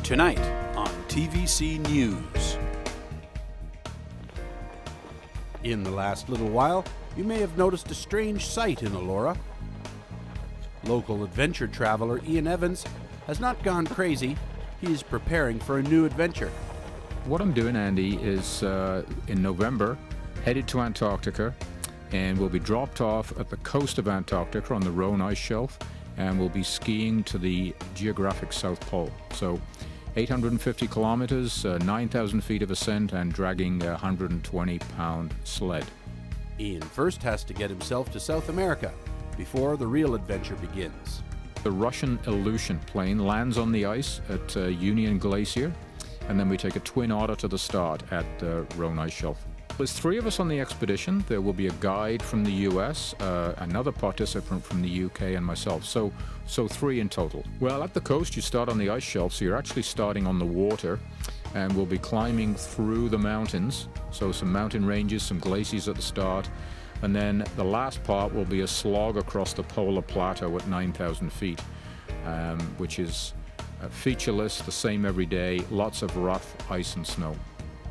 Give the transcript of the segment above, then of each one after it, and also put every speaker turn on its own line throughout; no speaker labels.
Tonight on TVC News. In the last little while, you may have noticed a strange sight in Elora. Local adventure traveler Ian Evans has not gone crazy. He is preparing for a new adventure.
What I'm doing, Andy, is in November, headed to Antarctica, and we'll be dropped off at the coast of Antarctica on the Rhone ice shelf, and we'll be skiing to the geographic South Pole. So 850 kilometers, 9,000 feet of ascent, and dragging a 120-pound sled.
Ian first has to get himself to South America before the real adventure begins.
The Russian Aleutian plane lands on the ice at Union Glacier, and then we take a twin otter to the start at the Rhone ice shelf. There's 3 of us on the expedition. There will be a guide from the US, another participant from the UK, and myself. So 3 in total. Well, at the coast, you start on the ice shelf, so you're actually starting on the water, and we'll be climbing through the mountains. So some mountain ranges, some glaciers at the start, and then the last part will be a slog across the polar plateau at 9,000 feet, which is featureless, the same every day, lots of rough ice and snow.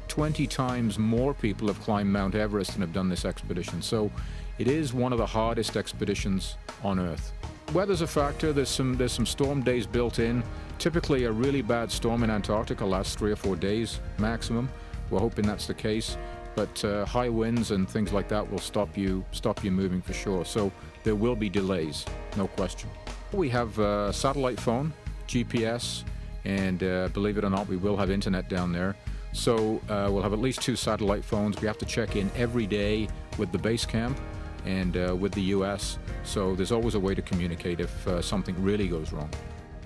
20 times more people have climbed Mount Everest and have done this expedition, so it is one of the hardest expeditions on Earth. Weather's a factor. There's some storm days built in. Typically a really bad storm in Antarctica lasts 3 or 4 days maximum. We're hoping that's the case, but high winds and things like that will stop you moving for sure, so there will be delays, no question. We have a satellite phone, GPS, and believe it or not, we will have internet down there. So we'll have at least 2 satellite phones. We have to check in every day with the base camp and with the US, so there's always a way to communicate if something really goes wrong.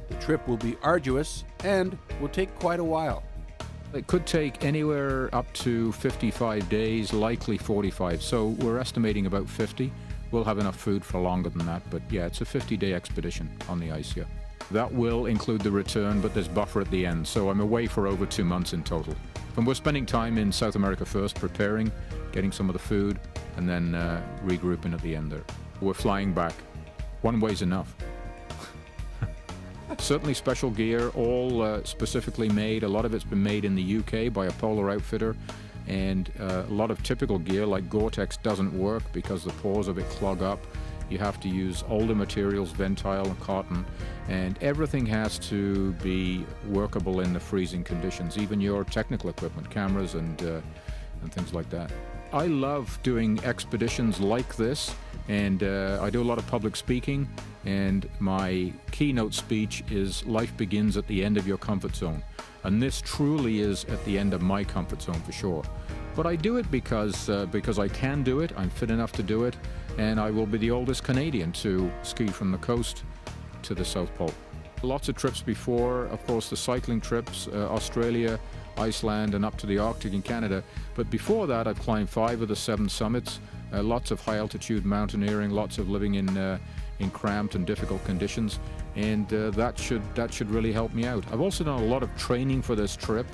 The trip will be arduous and will take quite a while.
It could take anywhere up to 55 days, likely 45, so we're estimating about 50. We'll have enough food for longer than that, but yeah, it's a 50-day expedition on the ice here. That will include the return, but there's buffer at the end, so I'm away for over 2 months in total. And we're spending time in South America first, preparing, getting some of the food, and then regrouping at the end there. We're flying back. One way's enough. Certainly special gear, all specifically made. A lot of it's been made in the UK by a polar outfitter, and a lot of typical gear like Gore-Tex doesn't work because the pores of it clog up. You have to use older materials, Ventile and cotton, and everything has to be workable in the freezing conditions, even your technical equipment, cameras and things like that. I love doing expeditions like this, and I do a lot of public speaking, and my keynote speech is life begins at the end of your comfort zone. And this truly is at the end of my comfort zone for sure. But I do it because I can do it, I'm fit enough to do it, and I will be the oldest Canadian to ski from the coast to the South Pole. Lots of trips before, of course the cycling trips, Australia, Iceland and up to the Arctic in Canada. But before that I've climbed 5 of the 7 summits, lots of high altitude mountaineering, lots of living in cramped and difficult conditions, and that should really help me out. I've also done a lot of training for this trip.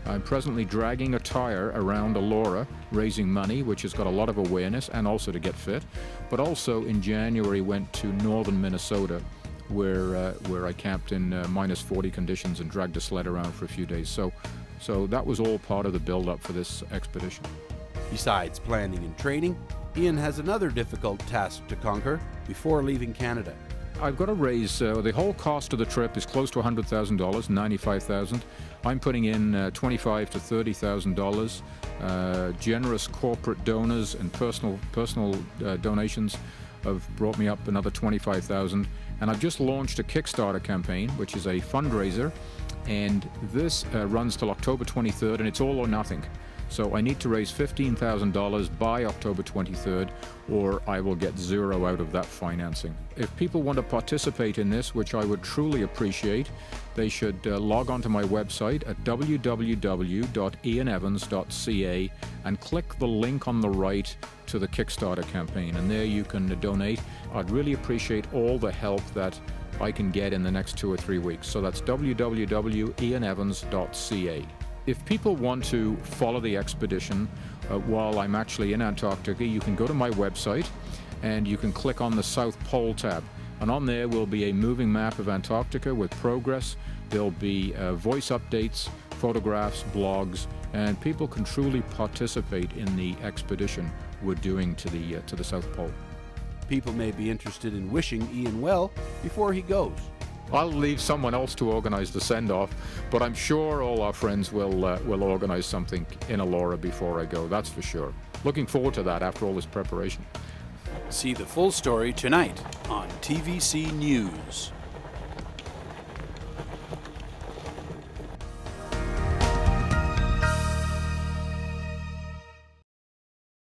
I'm presently dragging a tire around Elora, raising money, which has got a lot of awareness, and also to get fit. But also in January went to northern Minnesota, where I camped in minus 40 conditions and dragged a sled around for a few days. So that was all part of the build-up for this expedition.
Besides planning and training, Ian has another difficult task to conquer before leaving Canada.
I've got to raise, the whole cost of the trip is close to $100,000, $95,000. I'm putting in $25,000 to $30,000. Generous corporate donors and personal donations have brought me up another $25,000. And I've just launched a Kickstarter campaign, which is a fundraiser, and this runs till October 23rd, and it's all or nothing. So I need to raise $15,000 by October 23rd, or I will get 0 out of that financing. If people want to participate in this, which I would truly appreciate, they should log on to my website at www.ianevans.ca and click the link on the right to the Kickstarter campaign, and there you can donate. I'd really appreciate all the help that I can get in the next 2 or 3 weeks. So that's www.ianevans.ca. If people want to follow the expedition while I'm actually in Antarctica, you can go to my website and you can click on the South Pole tab. And on there will be a moving map of Antarctica with progress, There'll be voice updates, photographs, blogs, and people can truly participate in the expedition we're doing to the South Pole.
People may be interested in wishing Ian well before he goes.
I'll leave someone else to organize the send-off, but I'm sure all our friends will organize something in Elora before I go, that's for sure. Looking forward to that after all this preparation.
See the full story tonight on TVC News.